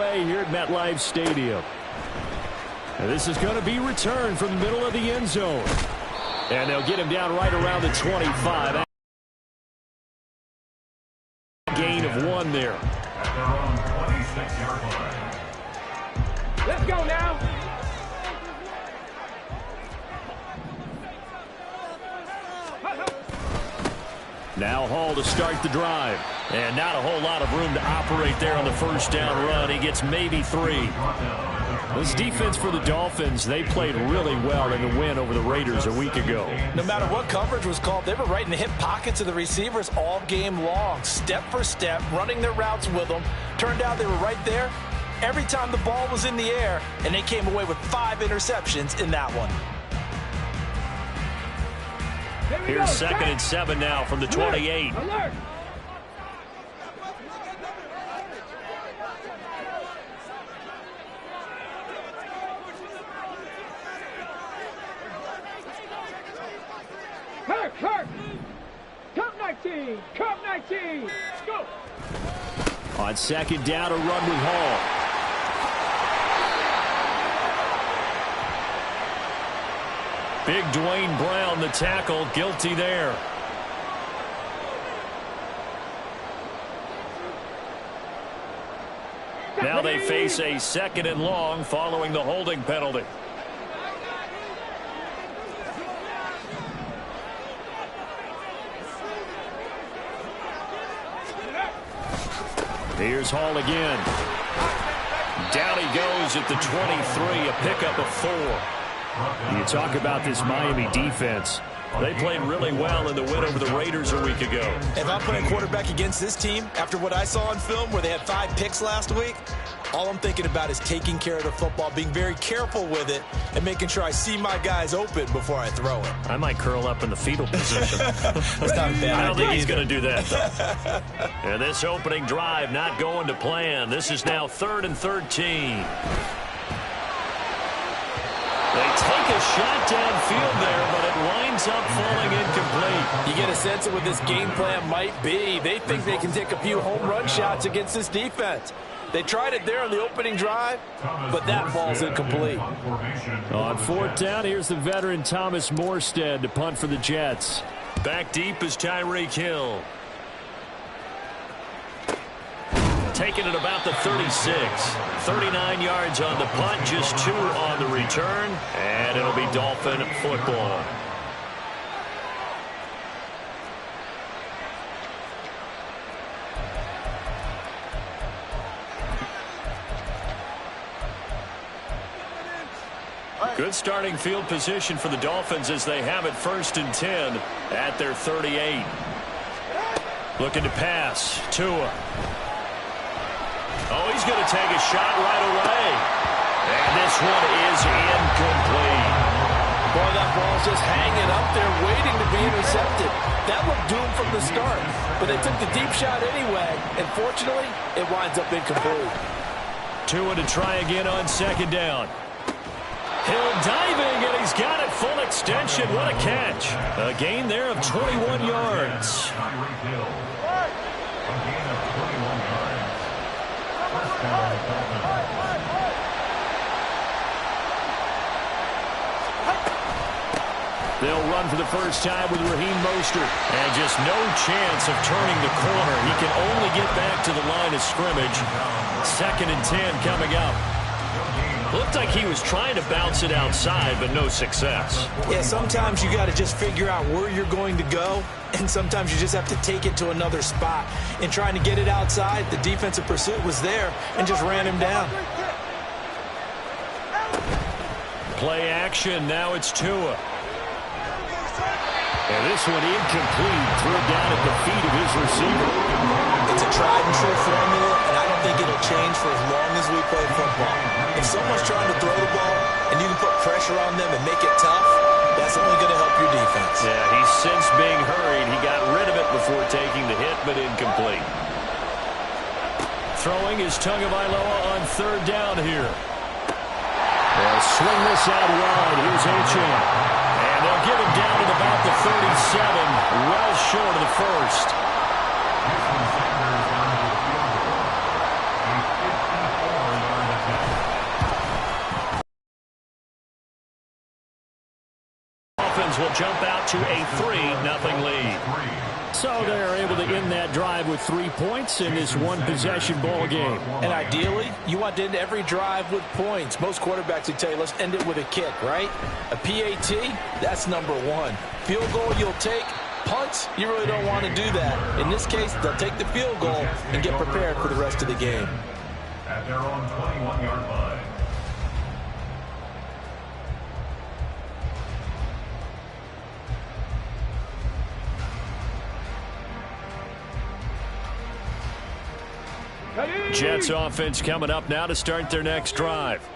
underway here at MetLife Stadium. And this is going to be returned from the middle of the end zone. And they'll get him down right around the 25. Gain of 1 there. At their own 26-yard line. Let's go now. Now Hall to start the drive. And not a whole lot of room to operate there on the first down run. He gets maybe 3. This defense for the Dolphins, they played really well in the win over the Raiders a week ago. No matter what coverage was called, they were right in the hip pockets of the receivers all game long. Step for step, running their routes with them. Turned out they were right there every time the ball was in the air, and they came away with 5 interceptions in that one. Here's 2nd and 7 now from the 28. Alert. Hurt. Cup 19. Cup 19. Let's go. On 2nd down, a run with Hall. Big Dwayne Brown, the tackle, guilty there. Now they face a 2nd and long following the holding penalty. Here's Hall again. Down he goes at the 23, a pickup of 4. You talk about this Miami defense. They played really well in the win over the Raiders a week ago. If I'm playing quarterback against this team, after what I saw on film where they had 5 picks last week, all I'm thinking about is taking care of the football, being very careful with it, and making sure I see my guys open before I throw it. I might curl up in the fetal position. That's not a bad I don't idea think he's either. going to do that, though. And this opening drive not going to plan. This is now 3rd and 13. They take a shot downfield there, but it winds up falling incomplete. You get a sense of what this game plan might be. They think they can take a few home run shots against this defense. They tried it there on the opening drive, but that ball's incomplete. On 4th down, here's the veteran Thomas Morstead to punt for the Jets. Back deep is Tyreek Hill. Taking it about the 36. 39 yards on the punt, just 2 on the return, and it'll be Dolphin football. Good starting field position for the Dolphins as they have it 1st and 10 at their 38. Looking to pass. Tua. Oh, he's going to take a shot right away. And this one is incomplete. Boy, that ball's just hanging up there waiting to be intercepted. That looked doomed from the start, but they took the deep shot anyway, and fortunately, it winds up incomplete. Tua to try again on 2nd down. Hill diving, and he's got it full extension. What a catch. A gain there of 21 yards. They'll run for the first time with Raheem Mostert. And just no chance of turning the corner. He can only get back to the line of scrimmage. 2nd and 10 coming up. Looked like he was trying to bounce it outside, but no success. Yeah, sometimes you got to just figure out where you're going to go, and sometimes you just have to take it to another spot. In trying to get it outside, the defensive pursuit was there and just ran him down. Play action, now it's Tua. And this one incomplete, threw it down at the feet of his receiver. It's a tried and true formula, and I don't think it'll change for as long as we play football. If someone's trying to throw the ball and you can put pressure on them and make it tough, that's only going to help your defense. Yeah, he's since being hurried. He got rid of it before taking the hit, but incomplete. Throwing is Tagovailoa on 3rd down here. They'll swing this out wide. Here's Achane. And they'll give him down at about the 37, well short of the first. Dolphins will jump out to a 3-0 lead. So they're able to end that drive with 3 points in this one-possession ball game. And ideally, you want to end every drive with points. Most quarterbacks would tell you, let's end it with a kick, right? A PAT, that's number one. Field goal you'll take. Punts, you really don't want to do that. In this case, they'll take the field goal and get prepared for the rest of the game. At their own 21-yard line. Jets offense coming up now to start their next drive.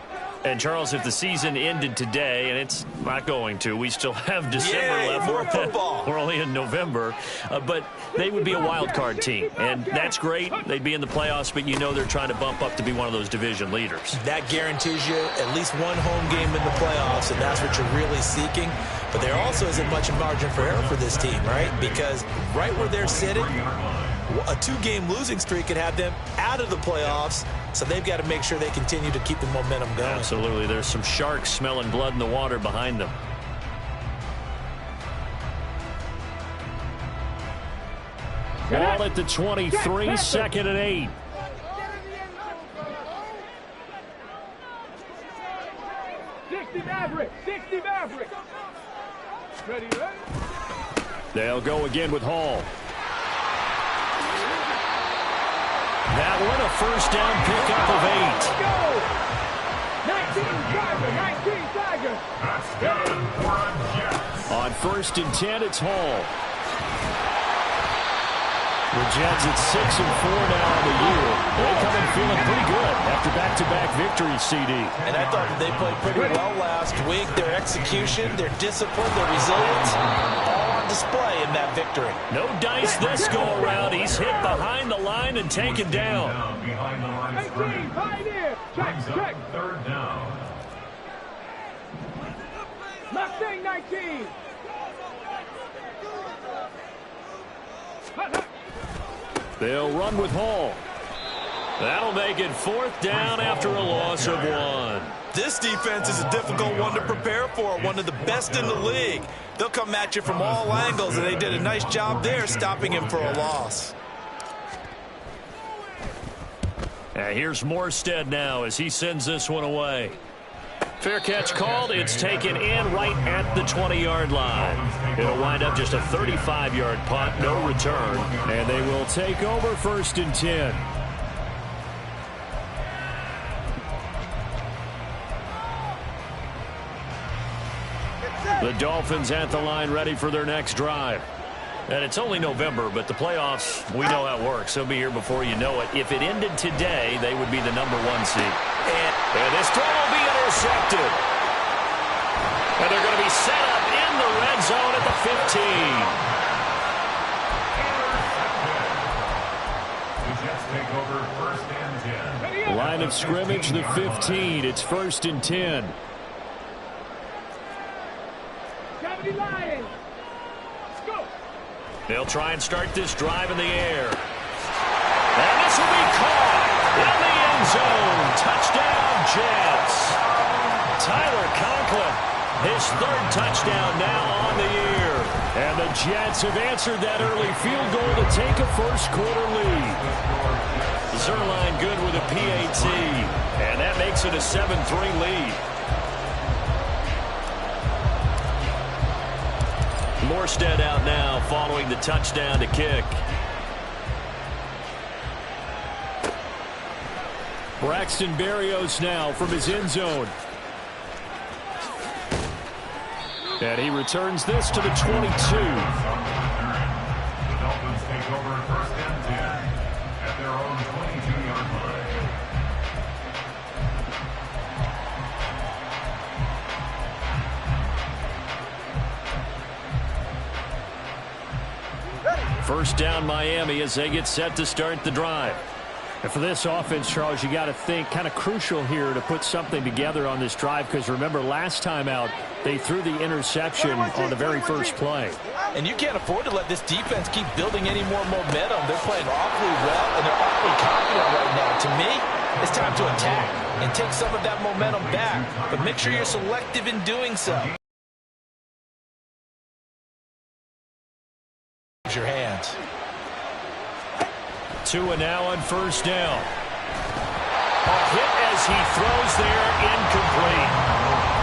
And, Charles, if the season ended today, and it's not going to, we still have December left. More football. We're only in November. But they would be a wild card team. And that's great. They'd be in the playoffs, but you know they're trying to bump up to be one of those division leaders. That guarantees you at least one home game in the playoffs, and that's what you're really seeking. But there also isn't much margin for error for this team, right? Because right where they're sitting, a 2-game losing streak could have them out of the playoffs, so they've got to make sure they continue to keep the momentum going. Absolutely. There's some sharks smelling blood in the water behind them. Ball at the 23, 2nd and 8. Maverick. Ready? They'll go again with Hall. That one a first down pickup of 8. 19 Tiger. On 1st and 10, it's Hall. The Jets at 6-4 now on the year. They come in feeling pretty good after back-to-back victories, CD. And I thought that they played pretty well last week. Their execution, their discipline, their resilience, all on display in that victory. No dice this go-around. He's hit behind the line and taken down. Behind the line of scrimmage. Brings up 3rd down. Mustang 19. They'll run with Hall. That'll make it 4th down after a loss of 1. This defense is a difficult one to prepare for, one of the best in the league. They'll come at you from all angles, and they did a nice job there stopping him for a loss. Here's Morstead now as he sends this one away. Fair catch called. It's taken in right at the 20-yard line. It'll wind up just a 35-yard punt, no return. And they will take over 1st and 10. The Dolphins at the line ready for their next drive. And it's only November, but the playoffs, we know how it works. They'll be here before you know it. If it ended today, they would be the number 1 seed. And this throw will be intercepted. And they're going to be set up in the red zone at the 15. The Jets take over 1st and 10. Line of scrimmage, the 15. It's 1st and 10. Lions. Go. They'll try and start this drive in the air. And this will be caught in the end zone. Touchdown, Jets. Tyler Conklin, his 3rd touchdown now on the year. And the Jets have answered that early field goal to take a first-quarter lead. Zerline good with a PAT. And that makes it a 7-3 lead. Morstead out now following the touchdown to kick. Braxton Berrios now from his end zone. And he returns this to the 22. The Dolphins take over 1st and 10 at their own 22-yard line. First down Miami as they get set to start the drive. And for this offense, Charles, you got to think kind of crucial here to put something together on this drive, because remember last time out they threw the interception on the very first play. And you can't afford to let this defense keep building any more momentum. They're playing awfully well, and they're awfully confident right now. To me, it's time to attack and take some of that momentum back, but make sure you're selective in doing so. your hands. Tua now on first down. A hit as he throws there, incomplete.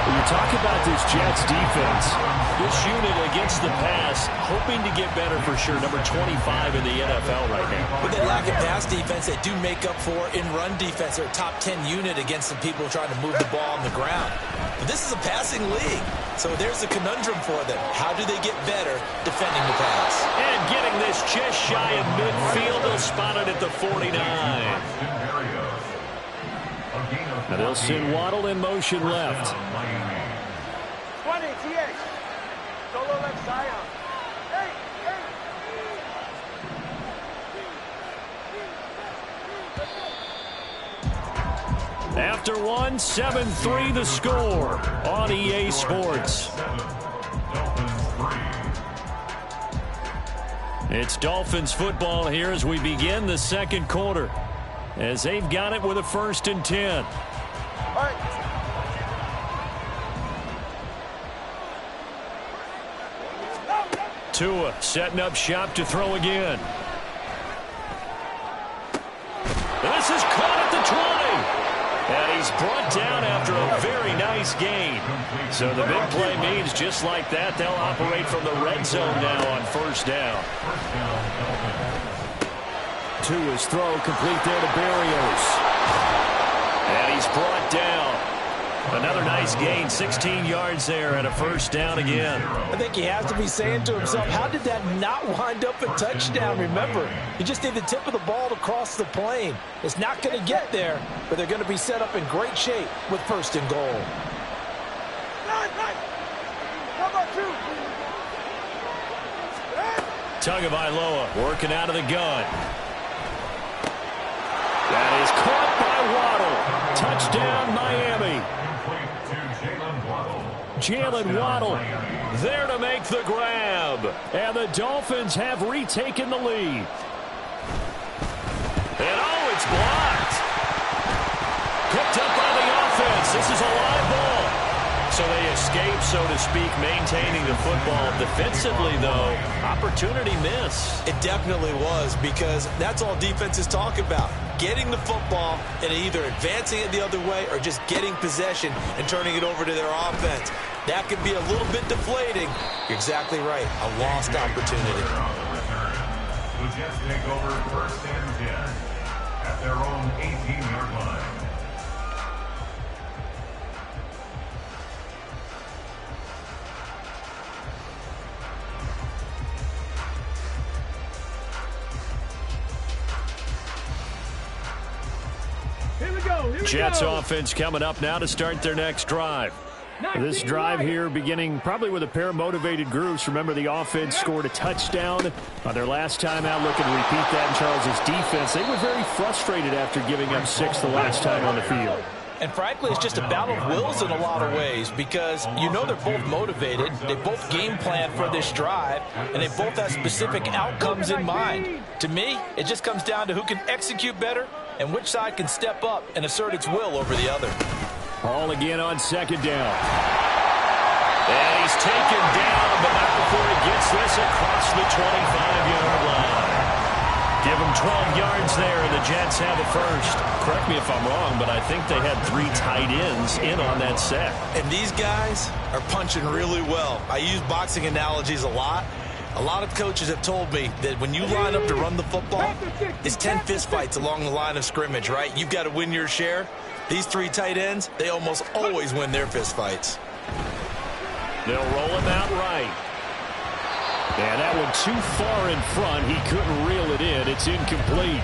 When you talk about this Jets defense, this unit against the pass, hoping to get better for sure. Number 25 in the NFL right now. With that lack of pass defense, they do make up for in run defense. They're a top 10 unit against some people trying to move the ball on the ground. But this is a passing league, so there's a conundrum for them. How do they get better defending the pass? And getting this just shy of midfield, they'll spot it at the 49. Now they'll send Waddle in motion left. 20, TH. Solo left side. Hey, hey. After one, 7-3 the score on EA Sports. It's Dolphins football here as we begin the second quarter, as they've got it with a 1st and 10. All right. Tua setting up shop to throw again. This is caught at the 20. And he's brought down after a very nice gain. So the big play means just like that, they'll operate from the red zone now on first down. Tua's throw complete there to Berrios. And he's brought down. Another nice gain, 16 yards there and a first down again. I think he has to be saying to himself, how did that not wind up a touchdown? Remember, you just need the tip of the ball to cross the plane. It's not going to get there, but they're going to be set up in great shape with 1st and goal. Tagovailoa working out of the gun. That is caught by Waddle. Touchdown, Miami. Jalen Waddle there to make the grab. And the Dolphins have retaken the lead. And oh, it's blocked. Picked up by the offense. This is a live ball. So they escape, so to speak, maintaining the football. Defensively, though, opportunity miss. It definitely was, because that's all defenses talk about. Getting the football and either advancing it the other way or just getting possession and turning it over to their offense. That could be a little bit deflating. You're exactly right. A lost opportunity. The Jets take over 1st and 10 at their own 18-yard line. Jets offense coming up now to start their next drive. This drive here beginning probably with a pair of motivated groups. Remember, the offense scored a touchdown on their last time out. Looking to repeat that in Charles' defense. They were very frustrated after giving up 6 the last time on the field. And frankly, it's just a battle of wills in a lot of ways, because you know they're both motivated. They both game plan for this drive, and they both have specific outcomes in mind. To me, it just comes down to who can execute better and which side can step up and assert its will over the other. Ball again on 2nd down. And he's taken down, but not before he gets this across the 25-yard line. Give him 12 yards there, and the Jets have a first. Correct me if I'm wrong, but I think they had 3 tight ends in on that set. And these guys are punching really well. I use boxing analogies a lot. A lot of coaches have told me that when you line up to run the football, it's 10 fistfights along the line of scrimmage, right? You've got to win your share. These 3 tight ends, they almost always win their fistfights. They'll roll him out right. And that one too far in front. He couldn't reel it in. It's incomplete.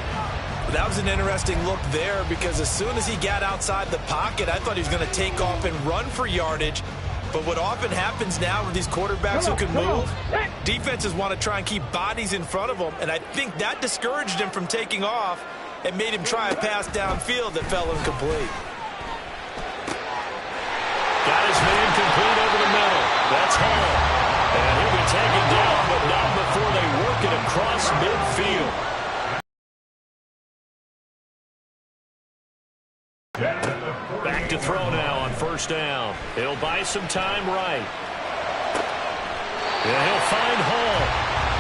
That was an interesting look there, because as soon as he got outside the pocket, I thought he was going to take off and run for yardage. But what often happens now with these quarterbacks who can move, defenses want to try and keep bodies in front of them, and I think that discouraged him from taking off and made him try a pass downfield that fell incomplete. Got his man complete over the middle. That's Hall. And he'll be taken down, but not before they work it across midfield. Back to throw now on first down. He'll buy some time right. And he'll find Hall.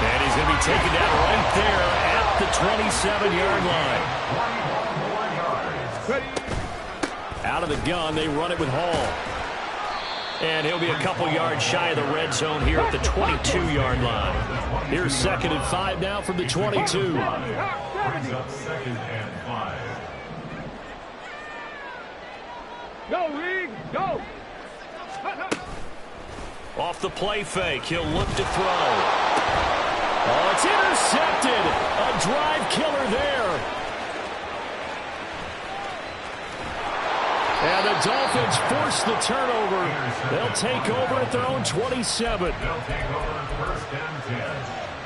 And he's going to be taken down right there at the 27-yard line. Out of the gun, they run it with Hall. And he'll be a couple yards shy of the red zone here at the 22-yard line. Here's 2nd and 5 now from the 22. Brings up 2nd and 5. Go, Reed, go. Off the play fake, he'll look to throw. Oh, it's intercepted. A drive killer there. And the Dolphins force the turnover. They'll take over at their own 27. They'll take over 1st and 10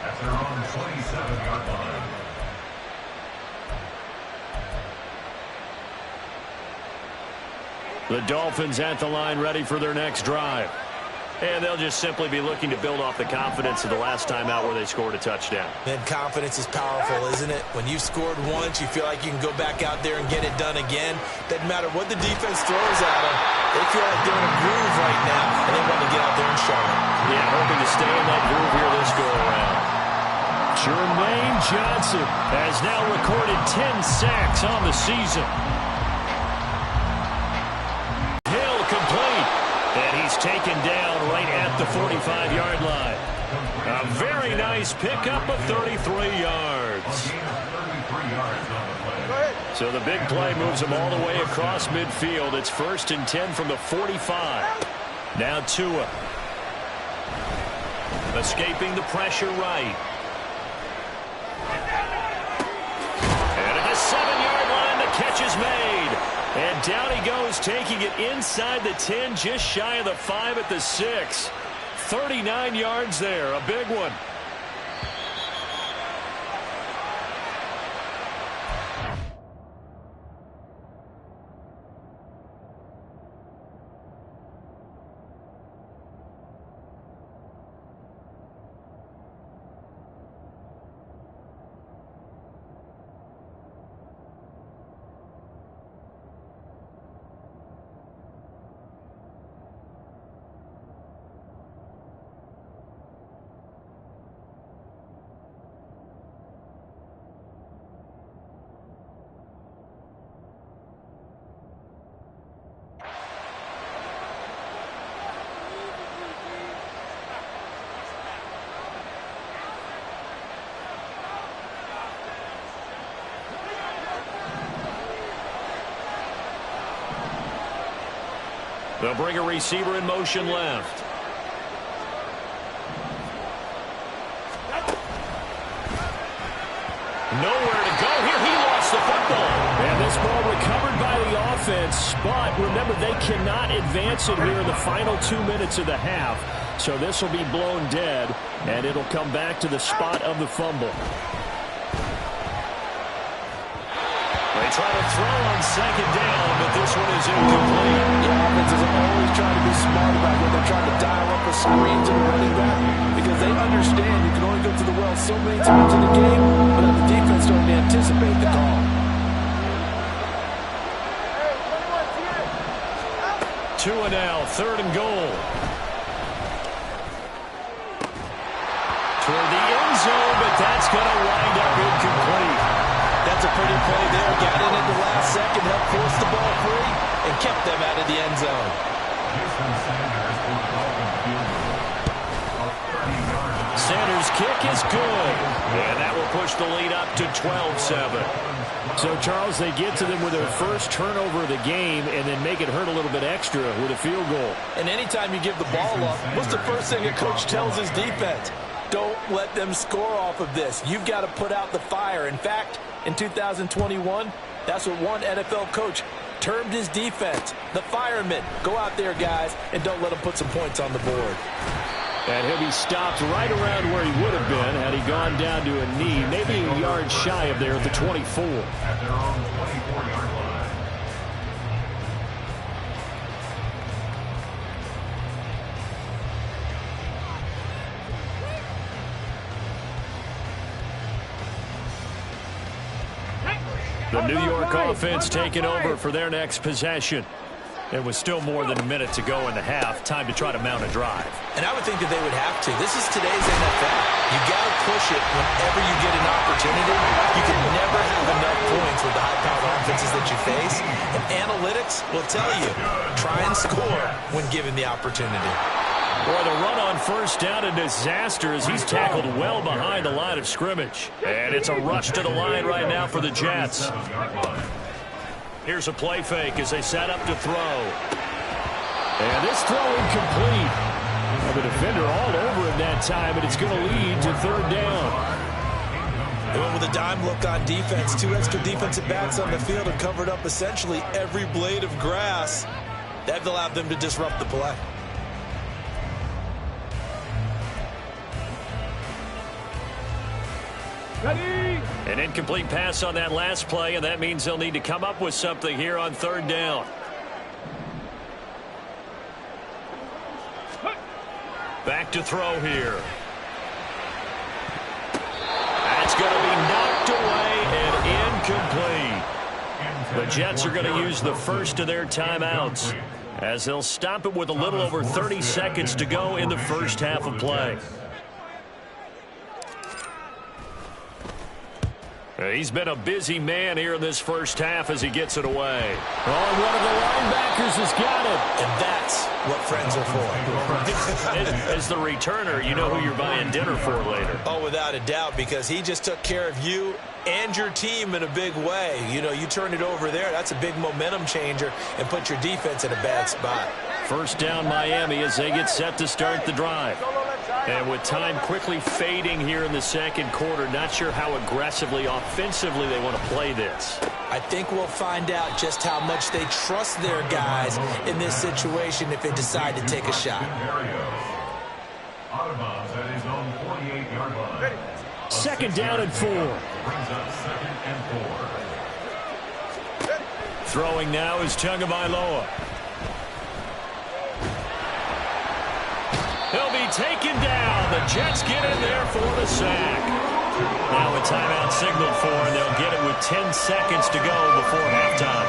at their own 27-yard line. The Dolphins at the line ready for their next drive. And they'll just simply be looking to build off the confidence of the last time out where they scored a touchdown. And confidence is powerful, isn't it? When you've scored once, you feel like you can go back out there and get it done again. Doesn't matter what the defense throws at them. They feel like they're in a groove right now, and they want to get out there and show it. Yeah, hoping to stay in that groove here this go-around. Jermaine Johnson has now recorded 10 sacks on the season. Hill complete. And he's taken down right at the 45-yard line. A very nice pickup of 33 yards. So the big play moves him all the way across midfield. It's 1st and 10 from the 45. Now Tua. Escaping the pressure right. And at the 7-yard line, the catch is made. And down he goes, taking it inside the 10, just shy of the 5 at the 6. 39 yards there, a big one. They'll bring a receiver in motion left. Nowhere to go here. He lost the football. And this ball recovered by the offense. But remember, they cannot advance it here in the final 2 minutes of the half. So this will be blown dead, and it'll come back to the spot of the fumble. They try to throw on 2nd down, but this one is incomplete. The offenses are always trying to be smart about when they're trying to dial up a screen to the running back, because they understand you can only go to the well so many times in the game, but the defense don't anticipate the call. 2 and now, 3rd and goal. Toward the end zone, but that's going to wind up incomplete. That's a pretty play there. Got in at the last second, helped force the ball free, and kept them out of the end zone. Sanders' kick is good. And that will push the lead up to 12-7. So, Charles, they get to them with their first turnover of the game and then make it hurt a little bit extra with a field goal. And anytime you give the ball up, what's the first thing a coach tells his defense? Don't let them score off of this. You've got to put out the fire. In fact, in 2021, that's what one NFL coach termed his defense, the firemen. Go out there, guys, and don't let them put some points on the board. And he'll be stopped right around where he would have been had he gone down to a knee, maybe a yard shy of there at the 24. At their own 24-yard line. The New York offense taking over for their next possession. It was still more than a minute to go in the half. Time to try to mount a drive. And I would think that they would have to. This is today's NFL. You got to push it whenever you get an opportunity. You can never have enough points with the high-powered offenses that you face. And analytics will tell you, try and score when given the opportunity. Boy, the run on first down, a disaster as he's tackled well behind the line of scrimmage. And it's a rush to the line right now for the Jets. Here's a play fake as they set up to throw. And this throw incomplete. Well, the defender all over him that time, and it's going to lead to third down. They went with a dime look on defense. 2 extra defensive backs on the field and covered up essentially every blade of grass. That allowed them to disrupt the play. Ready? An incomplete pass on that last play, and that means they'll need to come up with something here on third down. Back to throw here. That's going to be knocked away and incomplete. The Jets are going to use the first of their timeouts as they'll stop it with a little over 30 seconds to go in the first half of play. He's been a busy man here in this first half as he gets it away. Oh, one of the linebackers has got it. And that's what friends are for. As the returner, you know who you're buying dinner for later. Oh, without a doubt, because he just took care of you and your team in a big way. You know, you turn it over there, that's a big momentum changer and put your defense in a bad spot. First down Miami as they get set to start the drive. And with time quickly fading here in the second quarter, not sure how aggressively, offensively they want to play this. I think we'll find out just how much they trust their guys in this situation if they decide to take a shot. Out of bounds at his own 48-yard line. Second down and 4. Brings up 2nd and 4. Throwing now is Tagovailoa. He'll be taken down. The Jets get in there for the sack. Now a timeout signaled for, and they'll get it with 10 seconds to go before halftime.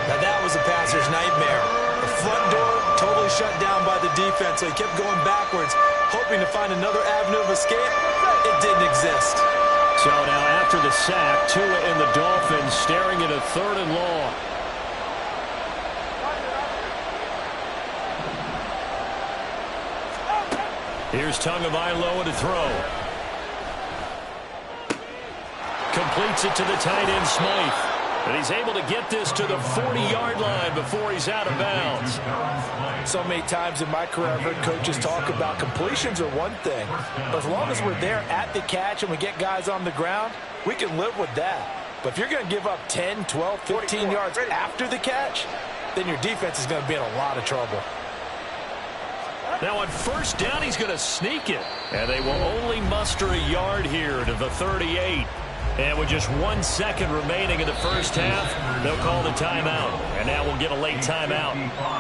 Now that was a passer's nightmare. The front door totally shut down by the defense, so he kept going backwards, hoping to find another avenue of escape. It didn't exist. So now after the sack, Tua and the Dolphins staring at a 3rd and long. Here's Tagovailoa to throw. Completes it to the tight end, Smythe. And he's able to get this to the 40-yard line before he's out of bounds. So many times in my career, I've heard coaches talk about completions are one thing. But as long as we're there at the catch and we get guys on the ground, we can live with that. But if you're going to give up 10, 12, 15 yards after the catch, then your defense is going to be in a lot of trouble. Now on first down, he's going to sneak it. And they will only muster a yard here to the 38. And with just 1 second remaining in the first half, they'll call the timeout. And now we'll get a late timeout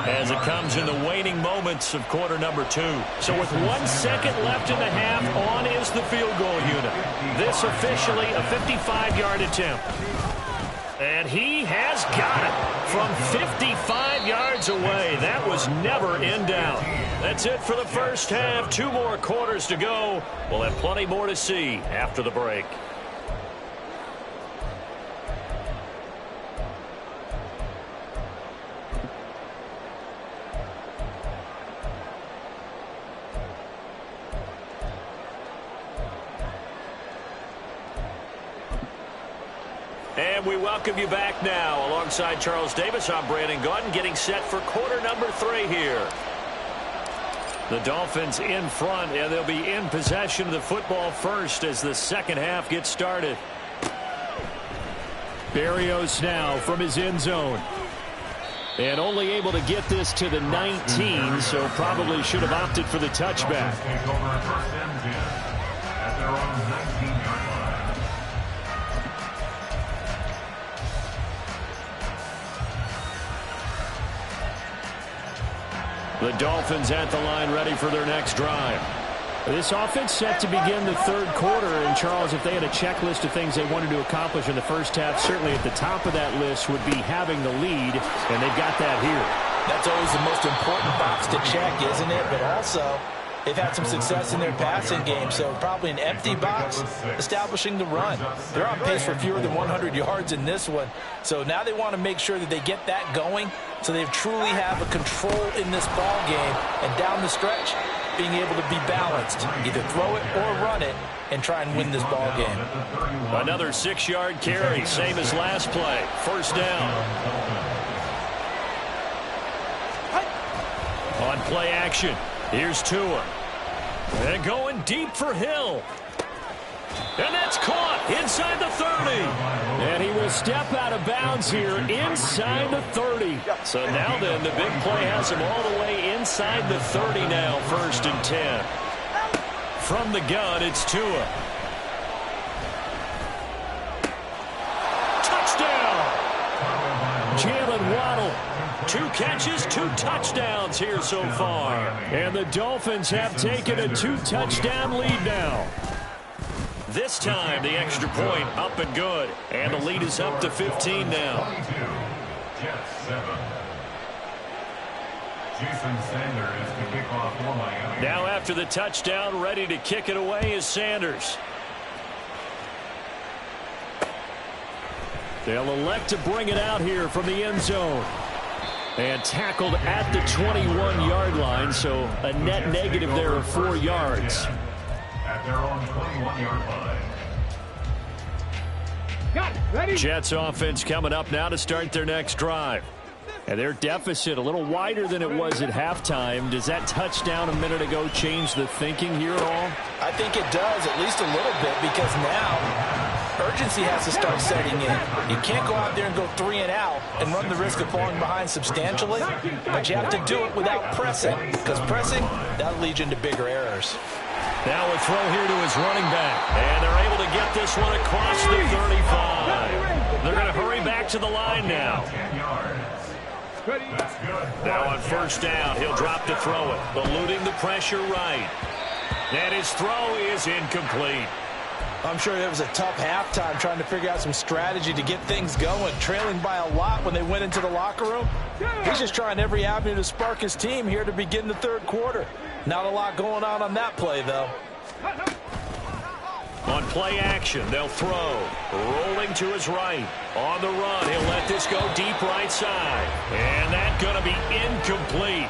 as it comes in the waning moments of quarter number 2. So with 1 second left in the half, on is the field goal unit. This officially a 55-yard attempt. And he has got it from 55 yards away. That was never in doubt. That's it for the first half. 2 more quarters to go. We'll have plenty more to see after the break. And we welcome you back now. Alongside Charles Davis, I'm Brandon Gaudin, getting set for quarter number 3 here. The Dolphins in front, and they'll be in possession of the football first as the second half gets started. Berrios now from his end zone. And only able to get this to the 19, so probably should have opted for the touchback. Take over first and 10 at their own 19-yard line. The Dolphins at the line ready for their next drive. This offense set to begin the third quarter. And, Charles, if they had a checklist of things they wanted to accomplish in the first half, certainly at the top of that list would be having the lead, and they've got that here. That's always the most important box to check, isn't it? But also, they've had some success in their passing game, so probably an empty box establishing the run. They're on pace for fewer than 100 yards in this one, so now they want to make sure that they get that going so they truly have a control in this ball game, and down the stretch, being able to be balanced, either throw it or run it, and try and win this ball game. Another 6-yard carry, same as last play. First down. On play action, here's Tua. And going deep for Hill. And that's caught inside the 30. And he will step out of bounds here inside the 30. So now then, the big play has him all the way inside the 30 now, 1st and 10. From the gun, it's Tua. Touchdown! Jalen Waddle. 2 catches, 2 touchdowns here so far. And the Dolphins have taken a 2-touchdown lead now. This time, the extra point up and good. And the lead is up to 15 now. Jets 7. Jason Sanders to kick off for Miami. Now after the touchdown, ready to kick it away is Sanders. They'll elect to bring it out here from the end zone. And tackled at the 21-yard line, so a net negative there of 4 yards. At their own 21-yard line. Got it. Ready? Jets offense coming up now to start their next drive. And their deficit a little wider than it was at halftime. Does that touchdown a minute ago change the thinking here at all? I think it does, at least a little bit, because now urgency has to start setting in. You can't go out there and go 3 and out and run the risk of falling behind substantially, but you have to do it without pressing, because pressing, that'll lead you into bigger errors. Now a throw here to his running back, and they're able to get this one across the 35. They're going to hurry back to the line now. 10 yards. That's good. Now on first down, he'll drop to throw it, eluding the pressure right. And his throw is incomplete. I'm sure it was a tough halftime trying to figure out some strategy to get things going, trailing by a lot when they went into the locker room. He's just trying every avenue to spark his team here to begin the 3rd quarter. Not a lot going on that play, though. On play action, they'll throw. Rolling to his right. On the run, he'll let this go deep right side. And that's going to be incomplete.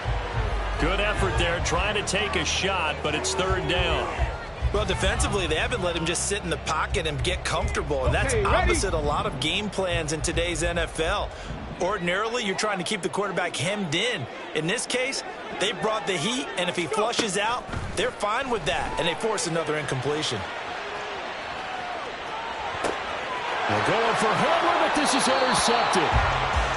Good effort there, trying to take a shot, but it's 3rd down. Well, defensively, they haven't let him just sit in the pocket and get comfortable, and that's opposite a lot of game plans in today's NFL. Ordinarily, you're trying to keep the quarterback hemmed in. In this case, they brought the heat, and if he flushes out, they're fine with that, and they force another incompletion. They're going for Hamler, but this is intercepted.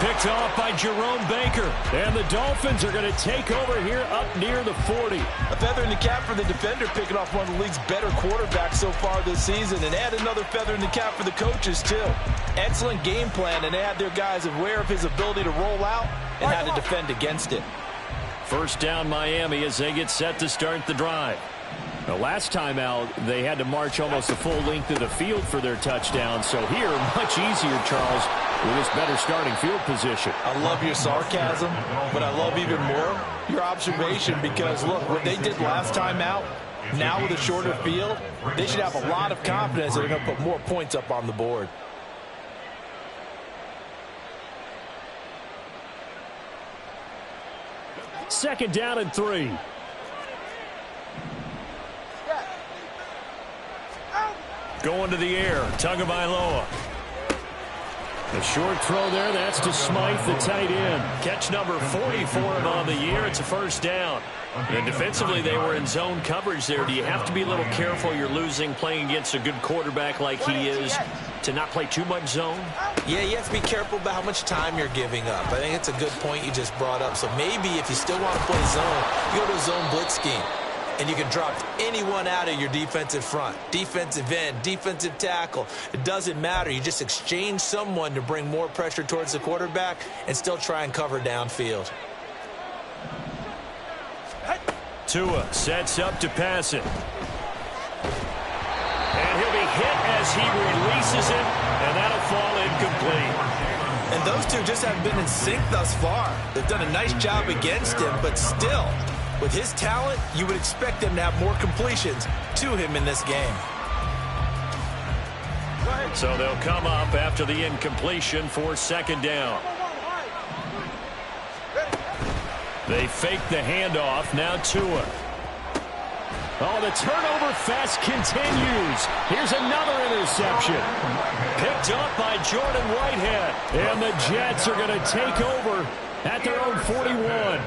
Picked off by Jerome Baker. And the Dolphins are going to take over here up near the 40. A feather in the cap for the defender, picking off one of the league's better quarterbacks so far this season. And add another feather in the cap for the coaches, too. Excellent game plan, and they had their guys aware of his ability to roll out and how to defend against it. First down, Miami, as they get set to start the drive. The last time out, they had to march almost the full length of the field for their touchdown. So here, much easier, Charles, with this better starting field position. I love your sarcasm, but I love even more your observation, because, look, what they did last time out, now with a shorter field, they should have a lot of confidence that they're going to put more points up on the board. Second down and 3. Going to the air, Tagovailoa. The short throw there, that's to Smythe, the tight end. Catch number 40 for him on the year. It's a first down. And defensively, they were in zone coverage there. Do you have to be a little careful? You're losing playing against a good quarterback like he is to not play too much zone? Yeah, you have to be careful about how much time you're giving up. I think it's a good point you just brought up. So maybe if you still want to play zone, you go to a zone blitz scheme. And you can drop anyone out of your defensive front, defensive end, defensive tackle. It doesn't matter. You just exchange someone to bring more pressure towards the quarterback and still try and cover downfield. Tua sets up to pass it. And he'll be hit as he releases it, and that'll fall incomplete. And those two just haven't been in sync thus far. They've done a nice job against him, but still, with his talent, you would expect them to have more completions to him in this game. So they'll come up after the incompletion for second down. They fake the handoff. Now Tua. Oh, the turnover fest continues. Here's another interception. Picked up by Jordan Whitehead. And the Jets are going to take over at their own 41.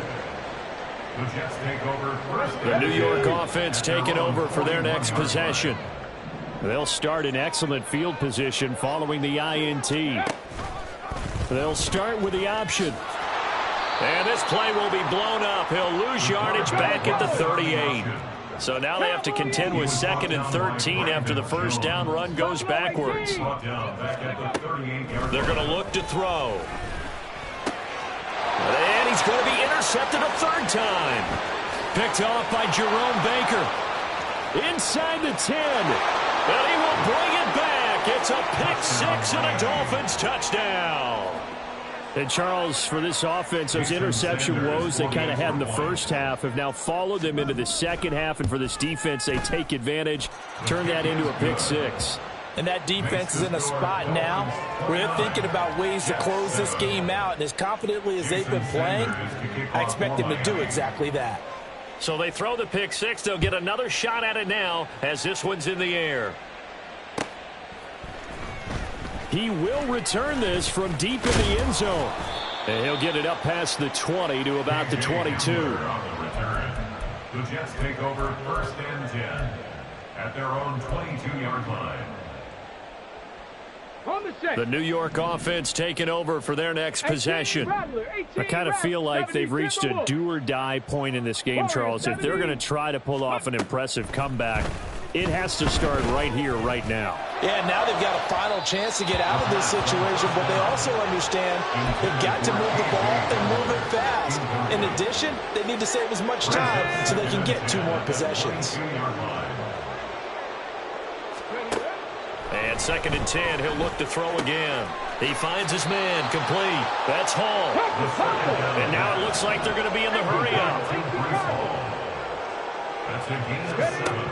The Jets take over first. The New York offense taking over for their next possession. They'll start in excellent field position following the INT. They'll start with the option. And this play will be blown up. He'll lose yardage back at the 38. So now they have to contend with 2nd and 13 after the first down run goes backwards. They're going to look to throw. And he's going to be intercepted a third time. Picked off by Jerome Baker. Inside the 10. And he will bring it back. It's a pick-6 and a Dolphins touchdown. And, Charles, for this offense, those interception woes they kind of had in the first half have now followed them into the second half. And for this defense, they take advantage, turn that into a pick-6. And that defense is in a spot now where they're thinking about ways to close this game out. And as confidently as they've been playing, I expect them to do exactly that. So they throw the pick-6. They'll get another shot at it now as this one's in the air. He will return this from deep in the end zone. And he'll get it up past the 20 to about the 22. The Jets take over first and 10 at their own 22-yard line. The New York offense taking over for their next possession. I kind of feel like they've reached a do-or-die point in this game, Charles. If they're going to try to pull off an impressive comeback, it has to start right here, right now. Yeah, now they've got a final chance to get out of this situation, but they also understand they've got to move the ball and move it fast. In addition, they need to save as much time so they can get 2 more possessions. And 2nd and 10, he'll look to throw again. He finds his man, complete. That's Hall. And now it looks like they're going to be in the hurry-up. That's a gain of 7.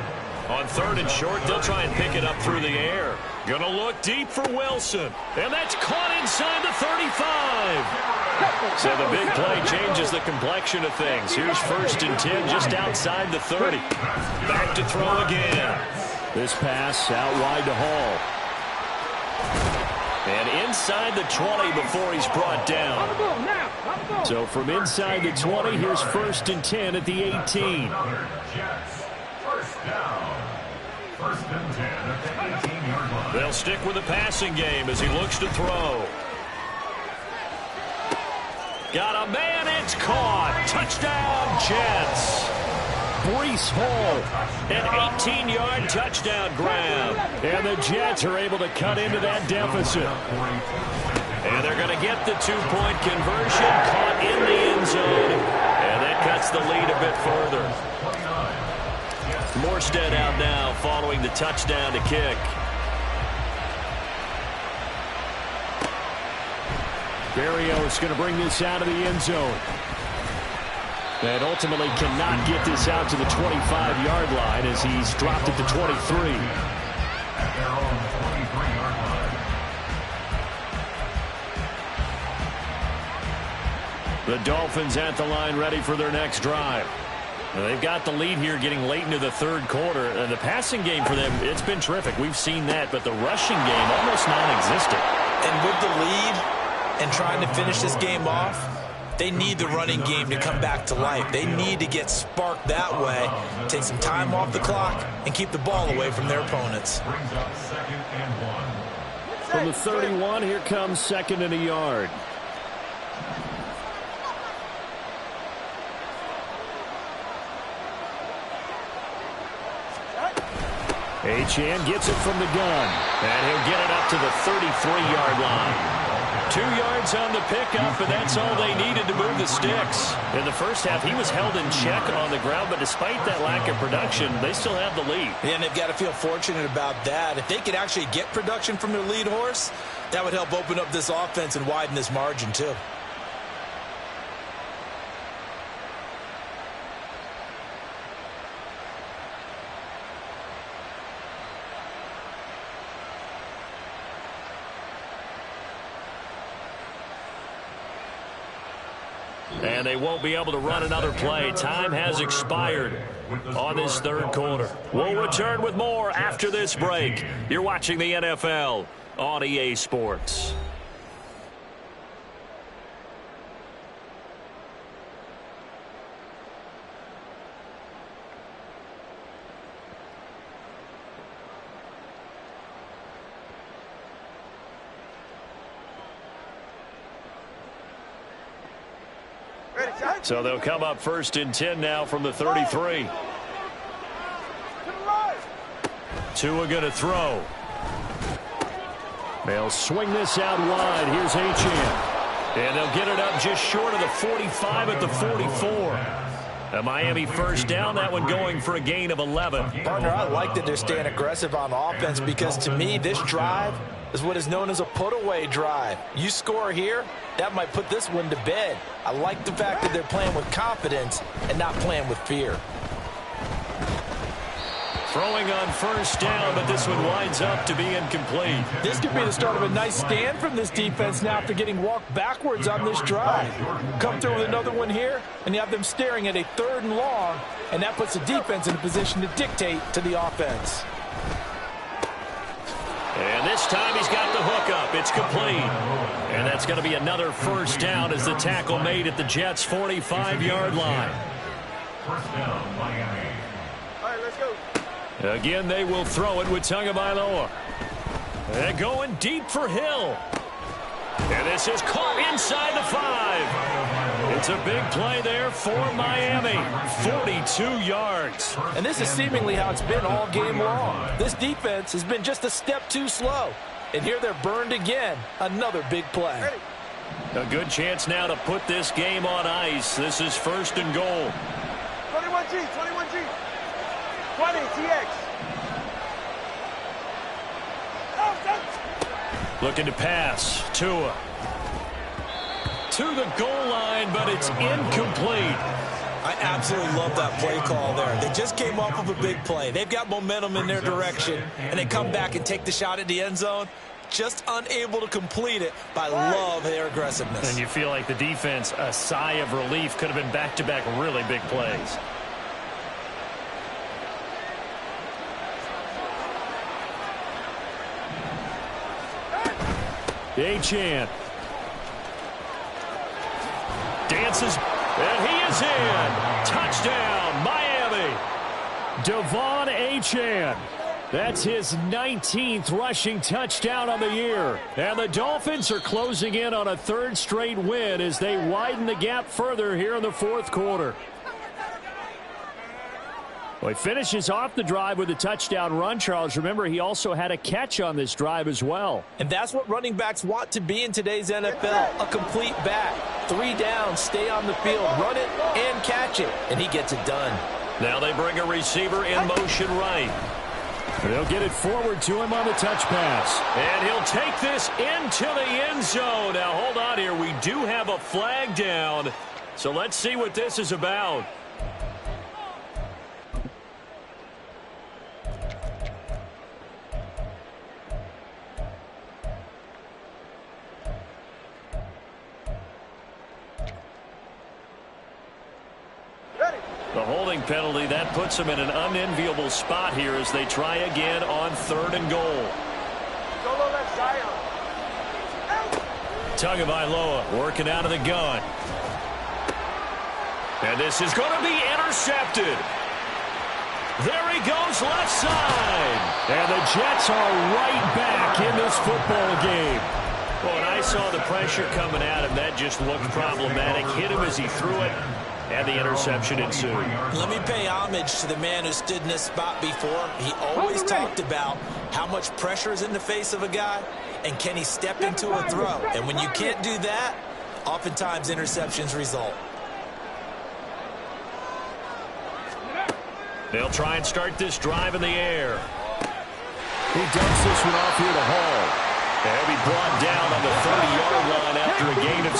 On 3rd and short, they'll try and pick it up through the air. Going to look deep for Wilson. And that's caught inside the 35. So the big play changes the complexion of things. Here's 1st and 10 just outside the 30. Back to throw again. This pass out wide to Hall. And inside the 20 before he's brought down. So from inside the 20, here's 1st and 10 at the 18. First down. 1st and 10 at the 18-yard line. They'll stick with the passing game as he looks to throw. Got a man, it's caught. Touchdown, Jets. Breece Hall, an 18-yard touchdown grab. And the Jets are able to cut into that deficit. And they're going to get the 2-point conversion, caught in the end zone. And that cuts the lead a bit further. Morstead out now following the touchdown to kick. Berrios going to bring this out of the end zone. And ultimately cannot get this out to the 25-yard line as he's dropped at the 23. At their own 23-yard line. The Dolphins at the line ready for their next drive. Now, they've got the lead here getting late into the 3rd quarter. And the passing game for them, it's been terrific. We've seen that. But the rushing game, almost non-existent. And with the lead and trying to finish this game off, they need the running game to come back to life. They need to get sparked that way, take some time off the clock, and keep the ball away from their opponents. Brings up 2nd and 1. From the 31, here comes 2nd and a yard. Achane gets it from the gun, and he'll get it up to the 33-yard line. 2 yards on the pickup, and that's all they needed to move the sticks. In the first half, he was held in check on the ground, but despite that lack of production, they still have the lead. Yeah, and they've got to feel fortunate about that. If they could actually get production from their lead horse, that would help open up this offense and widen this margin too. And they won't be able to run another play. Time has expired on this third quarter. We'll return with more after this break. You're watching the NFL on EA Sports. So they'll come up 1st and 10 now from the 33. Tua going to throw. They'll swing this out wide. Here's Achane. And they'll get it up just short of the 45 at the 44. A Miami first down, that one going for a gain of 11. Partner, I like that they're staying aggressive on offense because to me this drive is what is known as a put-away drive. You score here, that might put this one to bed. I like the fact that they're playing with confidence and not playing with fear. Throwing on first down, but this one winds up to be incomplete. This could be the start of a nice stand from this defense now after getting walked backwards on this drive. Come through with another one here, and you have them staring at a 3rd and long, and that puts the defense in a position to dictate to the offense. And this time he's got the hook up. It's complete. And that's going to be another first down as the tackle made at the Jets' 45-yard line. First down, Miami. All right, let's go. Again, they will throw it with Tagovailoa. They're going deep for Hill. And this is caught inside the 5. It's a big play there for Miami. 42 yards. And this is seemingly how it's been all game long. This defense has been just a step too slow. And here they're burned again. Another big play. A good chance now to put this game on ice. This is 1st and goal. 21G, 21G. 20, TX. Looking to pass. Tua. To the goal line, but it's incomplete. I absolutely love that play call there. They just came off of a big play. They've got momentum in their direction, and they come back and take the shot at the end zone. Just unable to complete it, but I love their aggressiveness. And you feel like the defense, a sigh of relief, could have been back-to-back really big plays. Achane. Dances, and he is in. Touchdown, Miami. Devon Achane. That's his 19th rushing touchdown on the year. And the Dolphins are closing in on a 3rd straight win as they widen the gap further here in the 4th quarter. Well, he finishes off the drive with a touchdown run, Charles. Remember, he also had a catch on this drive as well. And that's what running backs want to be in today's NFL, a complete back. 3 downs, stay on the field, run it, and catch it. And he gets it done. Now they bring a receiver in motion right. They'll get it forward to him on the touch pass. And he'll take this into the end zone. Now, hold on here. We do have a flag down. So let's see what this is about. The holding penalty, that puts them in an unenviable spot here as they try again on 3rd and goal. Solo left side. Tagovailoa working out of the gun. And this is going to be intercepted. There he goes left side. And the Jets are right back in this football game. Well, when I saw the pressure coming at him, that just looked problematic. Hit him as he threw it. And the interception ensued. Let me pay homage to the man who stood in this spot before. He always talked about how much pressure is in the face of a guy. and can he step into a throw? And when you can't do that, oftentimes interceptions result. They'll try and start this drive in the air. He dumps this one off here to Hall. And he'll be brought down on the 30-yard line after a gain of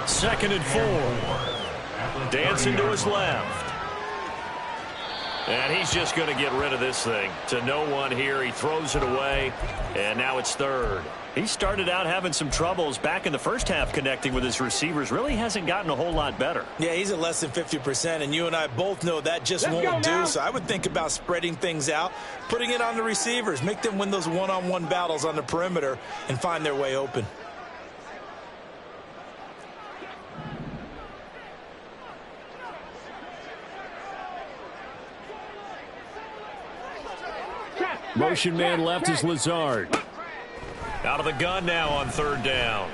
6. Second and 4. Dancing to his left. And he's just going to get rid of this thing. To no one here. He throws it away. And now it's third. He started out having some troubles back in the first half connecting with his receivers. Really hasn't gotten a whole lot better. Yeah, he's at less than 50%, and you and I both know that just won't do. So I would think about spreading things out, putting it on the receivers, make them win those one-on-one battles on the perimeter and find their way open. Motion man left is Lazard. Out of the gun now on third down.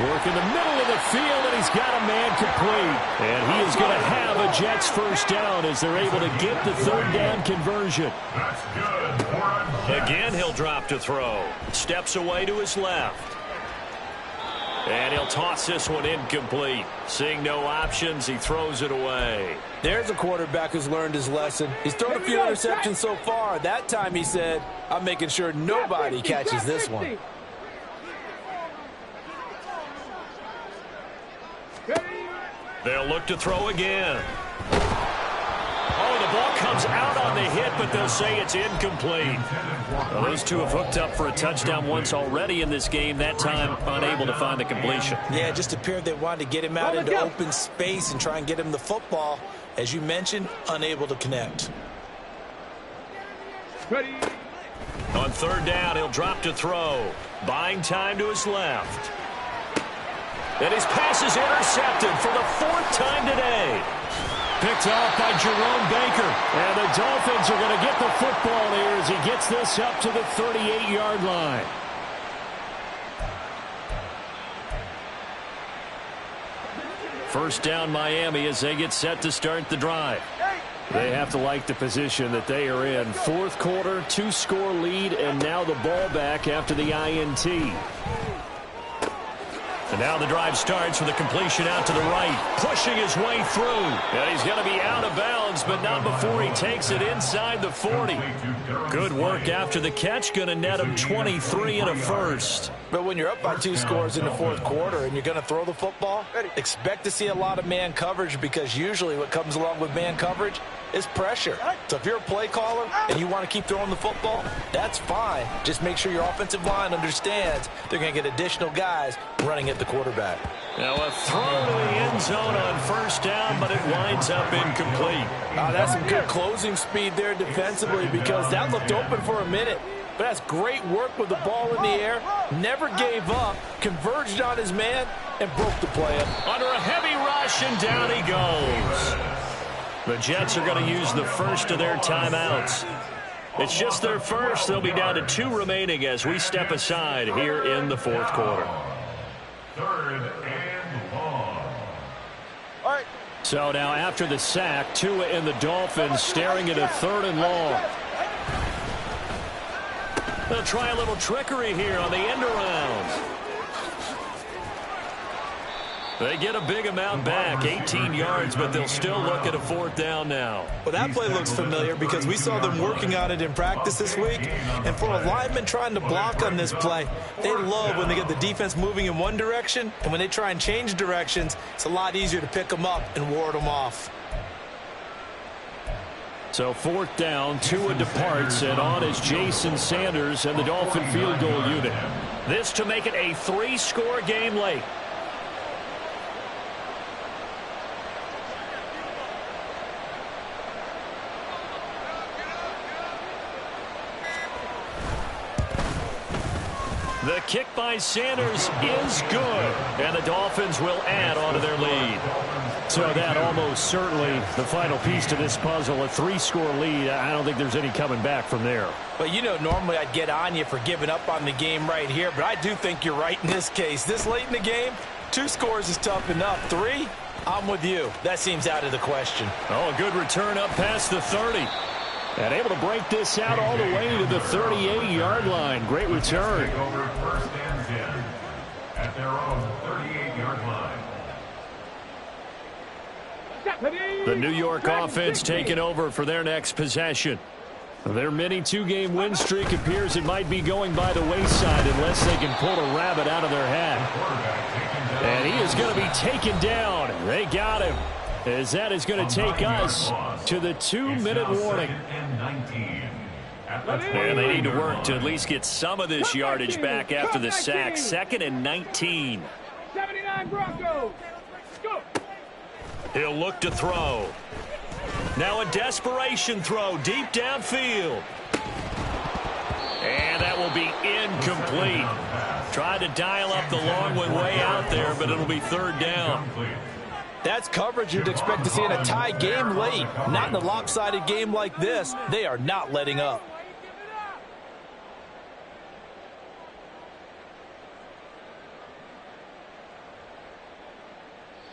Work in the middle of the field, and he's got a man complete. And he is going to have a Jets first down as they're able to get the third down conversion. That's good. Again, he'll drop to throw. Steps away to his left. And he'll toss this one incomplete. Seeing no options, he throws it away. There's a quarterback who's learned his lesson. He's thrown a few interceptions so far. That time he said, I'm making sure nobody catches this one. They'll look to throw again. Oh, the ball comes out on the hit, but they'll say it's incomplete. Well, those two have hooked up for a touchdown once already in this game, that time unable to find the completion. Yeah, it just appeared they wanted to get him out into open space and try and get him the football. As you mentioned, unable to connect. On third down, he'll drop to throw. Buying time to his left. And his pass is intercepted for the fourth time today. Picked off by Jerome Baker. And the Dolphins are going to get the football here as he gets this up to the 38-yard line. First down Miami as they get set to start the drive. They have to like the position that they are in. Fourth quarter, 2-score lead, and now the ball back after the INT. And now the drive starts with a completion out to the right, pushing his way through. And he's going to be out of bounds, but not before he takes it inside the 40. Good work after the catch, going to net him 23 and a first. But when you're up by 2 scores in the fourth quarter and you're going to throw the football, expect to see a lot of man coverage, because usually what comes along with man coverage is pressure. So if you're a play caller and you want to keep throwing the football, that's fine. Just make sure your offensive line understands they're going to get additional guys running at the quarterback. Now a throw to the end zone on first down, but it winds up incomplete. That's some good closing speed there defensively, because that looked open for a minute. But that's great work with the ball in the air. Never gave up, converged on his man, and broke the play up. Under a heavy rush, and down he goes. The Jets are going to use the first of their timeouts. It's just their first. They'll be down to 2 remaining as we step aside here in the fourth quarter. Third and long. All right. So now after the sack, Tua and the Dolphins staring at a 3rd and long. They'll try a little trickery here on the end around. They get a big amount back, 18 yards, but they'll still look at a 4th down now. Well, that play looks familiar because we saw them working on it in practice this week. And for a lineman trying to block on this play, they love when they get the defense moving in one direction. And when they try and change directions, it's a lot easier to pick them up and ward them off. So 4th down, Tua departs, and on is Jason Sanders and the Dolphin field goal unit. This to make it a 3-score game late. The kick by Sanders is good, and the Dolphins will add on to their lead. So that almost certainly the final piece to this puzzle, a 3-score lead. I don't think there's any coming back from there. But, you know, normally I'd get on you for giving up on the game right here, but I do think you're right in this case. This late in the game, 2 scores is tough enough. 3, I'm with you. That seems out of the question. Oh, a good return up past the 30. And able to break this out all the way to the 38-yard line. Great return. Take over first and 10 at their own 38-yard line. The New York offense taking over for their next possession. Their mini two-game win streak appears it might be going by the wayside unless they can pull a rabbit out of their hat. And he is going to be taken down. They got him. As that is going to take us to the 2-minute warning. And they need to work to at least get some of this yardage back after the sack. 2nd and 19. 79 Broncos. Go. He'll look to throw. Now a desperation throw deep downfield. And that will be incomplete. Tried to dial up the long one way out there, but it'll be 3rd down. That's coverage you'd expect to see in a tie game late. Not in a lopsided game like this. They are not letting up.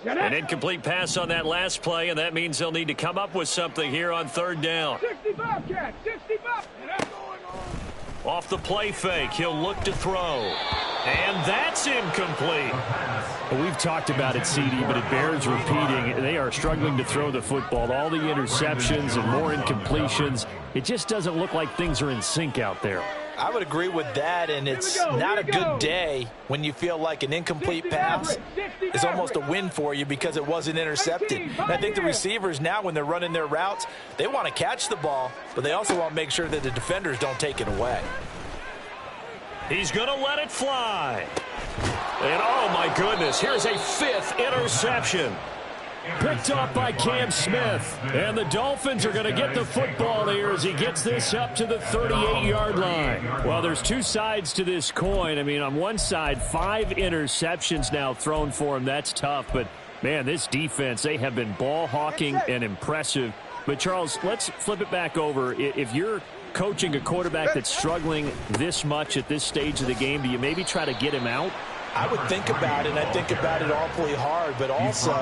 An incomplete pass on that last play, and that means they'll need to come up with something here on 3rd down. 65 catch, 65. Off the play fake, he'll look to throw. And that's incomplete. We've talked about it, CD, but it bears repeating. They are struggling to throw the football. All the interceptions and more incompletions. It just doesn't look like things are in sync out there. I would agree with that, and it's not a good day when you feel like an incomplete pass is almost a win for you because it wasn't intercepted. And I think the receivers now, when they're running their routes, they want to catch the ball, but they also want to make sure that the defenders don't take it away. He's going to let it fly. And, oh, my goodness, here's a 5th interception. Picked off by Cam Smith. And the Dolphins are going to get the football here as he gets this up to the 38-yard line. Well, there's two sides to this coin. I mean, on one side, 5 interceptions now thrown for him. That's tough. But, man, this defense, they have been ball hawking and impressive. But, Charles, let's flip it back over. If you're coaching a quarterback that's struggling this much at this stage of the game, do you maybe try to get him out? I would think about it, and I think about it awfully hard, but also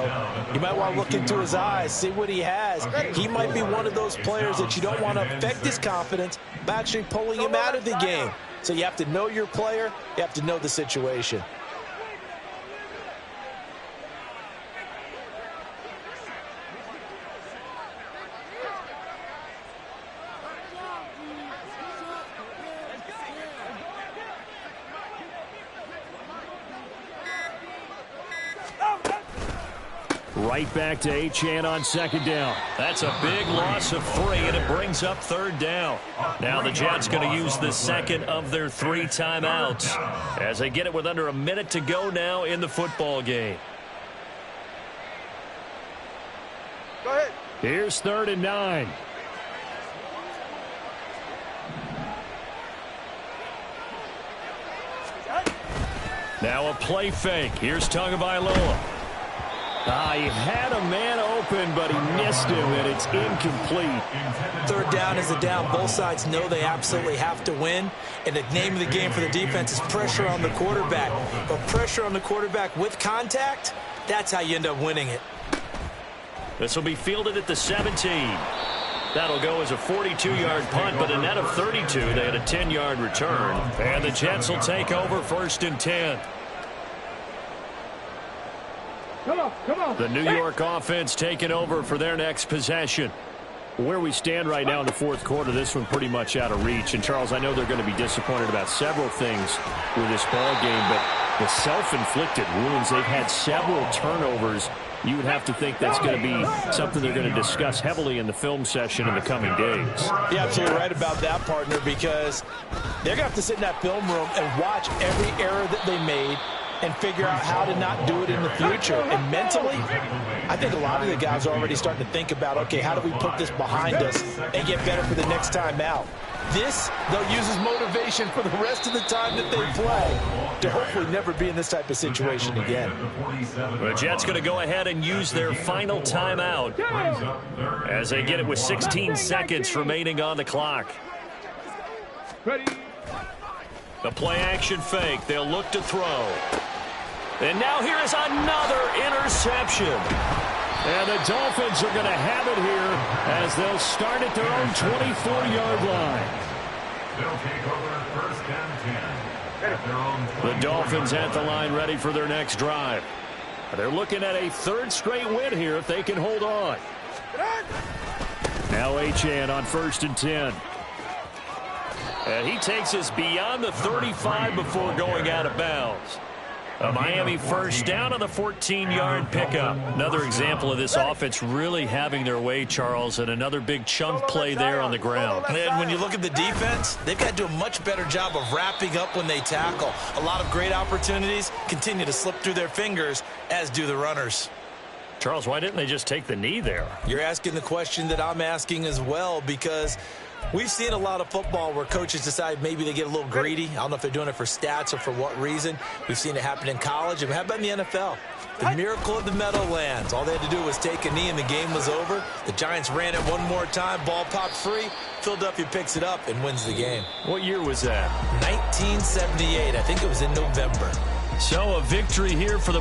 you might want to look into his eyes, see what he has. He might be one of those players that you don't want to affect his confidence by actually pulling him out of the game. So you have to know your player, you have to know the situation. Right back to Achane on 2nd down. That's a big loss of 3, and it brings up 3rd down. Now the Jets going to use the 2nd of their 3 timeouts as they get it with under a minute to go now in the football game. Go ahead. Here's 3rd and 9. Now a play fake. Here's Tagovailoa. He had a man open, but he missed him, and it's incomplete. 3rd down is a down. Both sides know they absolutely have to win, and the name of the game for the defense is pressure on the quarterback. But pressure on the quarterback with contact, that's how you end up winning it. This will be fielded at the 17. That'll go as a 42-yard punt, but a net of 32. They had a 10-yard return, and the Jets will take over 1st and 10. Come on. The New York offense taking over for their next possession. Where we stand right now in the 4th quarter, this one pretty much out of reach. And, Charles, I know they're going to be disappointed about several things with this ball game, but the self-inflicted wounds, they've had several turnovers. You would have to think that's going to be something they're going to discuss heavily in the film session in the coming days. You're absolutely right about that, partner, because they're going to have to sit in that film room and watch every error that they made and figure out how to not do it in the future. And mentally, I think a lot of the guys are already starting to think about, okay, how do we put this behind us and get better for the next time out? This, they'll use as motivation for the rest of the time that they play to hopefully never be in this type of situation again. The Jets going to go ahead and use their final timeout as they get it with 16 seconds remaining on the clock. Ready. The play action fake. They'll look to throw. And now here is another interception. And the Dolphins are going to have it here as they'll start at their own 24-yard line. They'll take over first and 10 at their own 20. The Dolphins at the line ready for their next drive. They're looking at a third straight win here if they can hold on. Now Achane on first and 10. And he takes us beyond the 35 before going out of bounds. A Miami first down on the 14-yard pickup. Another example of this offense really having their way, Charles, and another big chunk play there on the ground. And when you look at the defense, they've got to do a much better job of wrapping up when they tackle. A lot of great opportunities continue to slip through their fingers, as do the runners. Charles, why didn't they just take the knee there? You're asking the question that I'm asking as well, because we've seen a lot of football where coaches decide maybe they get a little greedy. I don't know if they're doing it for stats or for what reason. We've seen it happen in college, and how about in the NFL? The miracle of the Meadowlands. All they had to do was take a knee, and the game was over. The Giants ran it one more time. Ball popped free. Philadelphia picks it up and wins the game. What year was that? 1978. I think it was in November. So a victory here for the